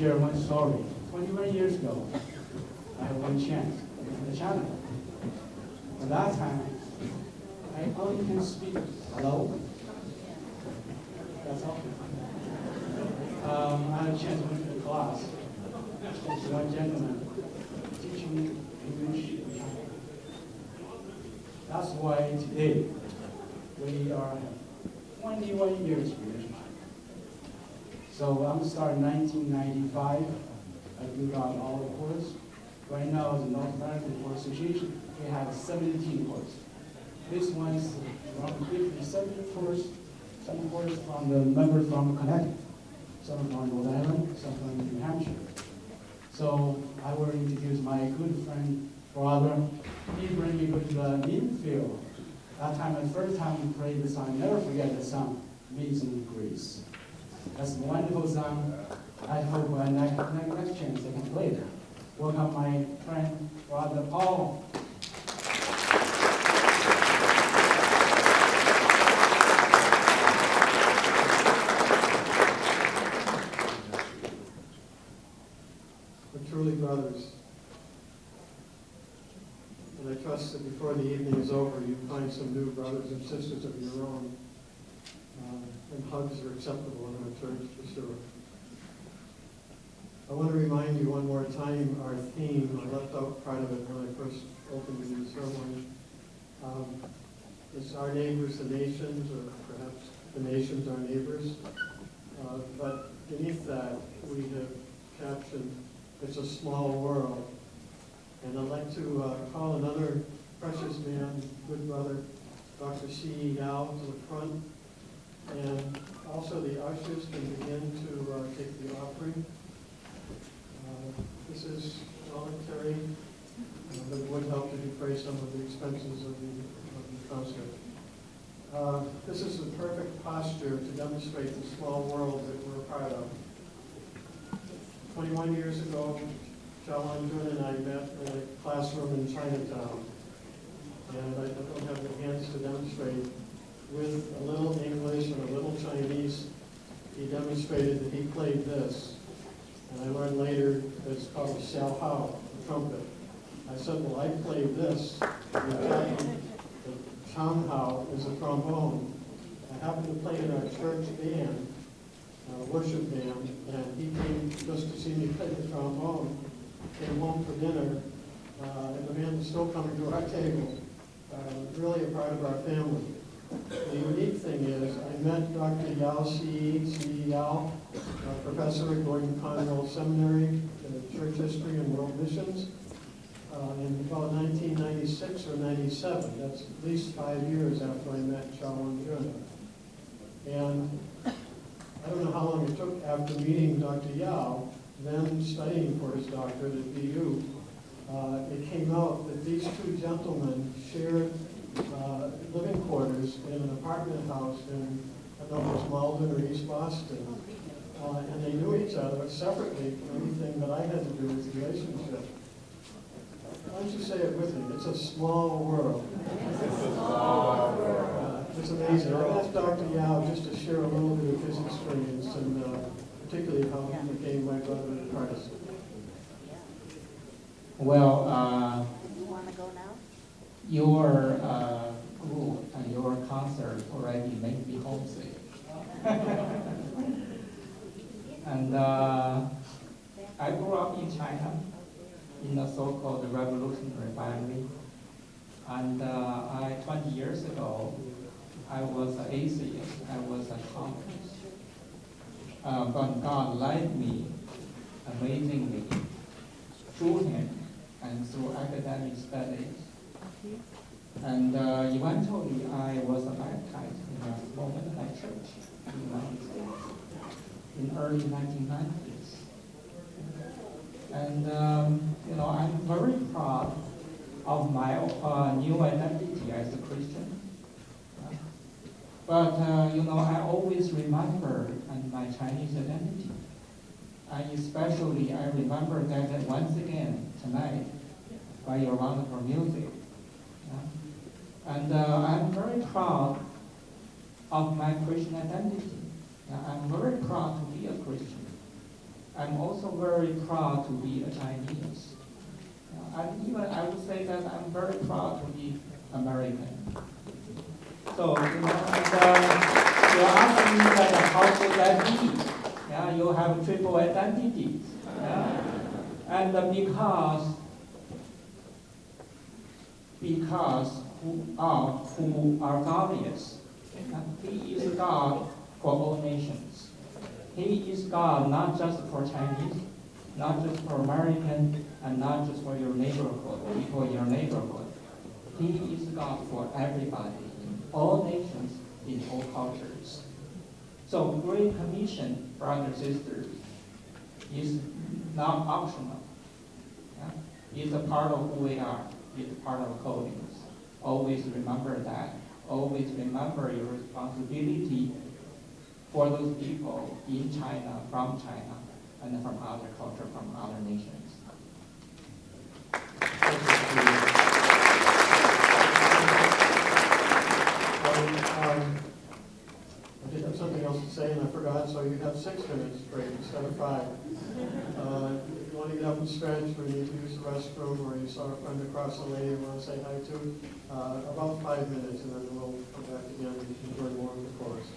share one story. 21 years ago, I had one chance in the channel. At that time, I only can speak hello. That's all. I had a chance to went to the class. There's one gentleman teaching me English in China. That's why today we are 21 years relationship. So I'm starting 1995. I built out all the courses. Right now, the North American Course Association, we have 17 courses. This one is from 57 courses. Some courses from the members from Connecticut, some from Rhode Island, some from New Hampshire. So I will introduce my good friend, brother. He brought me to the Linfield. That time, the first time we played the song, never forget the song, Amazing Grace. That's a wonderful song. I hope next chance I can play it. Welcome my friend, brother Paul. We're truly brothers. And I trust that before the evening is over, you find some new brothers and sisters of your own. And hugs are acceptable in our church for sure. I want to remind you one more time our theme. I left out part of it when I first opened the ceremony. It's our neighbors, the nations, or perhaps the nations, our neighbors. But beneath that, we have captioned, it's a small world. And I'd like to call another precious man, good brother, Dr. C. Yao, to the front. And also the ushers can begin to take the offering. This is voluntary, but it would help to defray some of the expenses of the concert. This is the perfect posture to demonstrate the small world that we're a part of. 21 years ago, Chow Jun and I met in a classroom in Chinatown. And I don't have the hands to demonstrate. With a little English and a little Chinese, he demonstrated that he played this. And I learned later that it's called the xiao hao, the trumpet. I said, well, I played this. The chang hao is a trombone. I happened to play in our church band, worship band, and he came just to see me play the trombone. Came home for dinner, and the band was still coming to our table. Really a part of our family. The unique thing is, I met Dr. Yao C. Yao, professor at Gordon Conwell Seminary in Church History and World Missions, in about 1996 or 97. That's at least 5 years after I met Chow Jun. And I don't know how long it took after meeting Dr. Yao, then studying for his doctorate at BU. It came out that these two gentlemen shared living quarters in an apartment house in, I don't know if it was Malden or East Boston. And they knew each other separately from anything that I had to do with the relationship. Why don't you say it with me? It's a small world. It's amazing. I asked Dr. Yao just to share a little bit of his experience and particularly how he became my brother in Christ. Well, You want to go now? your group and your concert already made me homesick. And I grew up in China in a so-called revolutionary family. And 20 years ago, I was an atheist. I was a communist. But God led me amazingly through Him and through academic studies. And eventually, I was baptized in a Roman church in the United States in early 1990s. And I'm very proud of my new identity as a Christian. But I always remember my Chinese identity. And especially, I remember that once again tonight by your wonderful music. And I'm very proud of my Christian identity. I'm very proud to be a Christian. I'm also very proud to be a Chinese. And even I would say that I'm very proud to be American. So, and, you're asking me that how could that be? Yeah, you have triple identities. Yeah? And because who are godless. He is God for all nations. He is God not just for Chinese, not just for American, and not just for your neighborhood, people in your neighborhood. He is God for everybody, in all nations, in all cultures. So Great Commission, brothers and sisters, is not optional. Yeah? It's a part of who we are. It's a part of coding. Always remember that. Always remember your responsibility for those people in China, from China, and from other culture, from other nations. I did have something else to say and I forgot, so you have 6 minutes break instead of 5. If you want to get up and stretch, or you need to use the restroom, or you saw a friend across the lane you want to say hi to, about 5 minutes, and then we'll come back again and enjoy more of the course.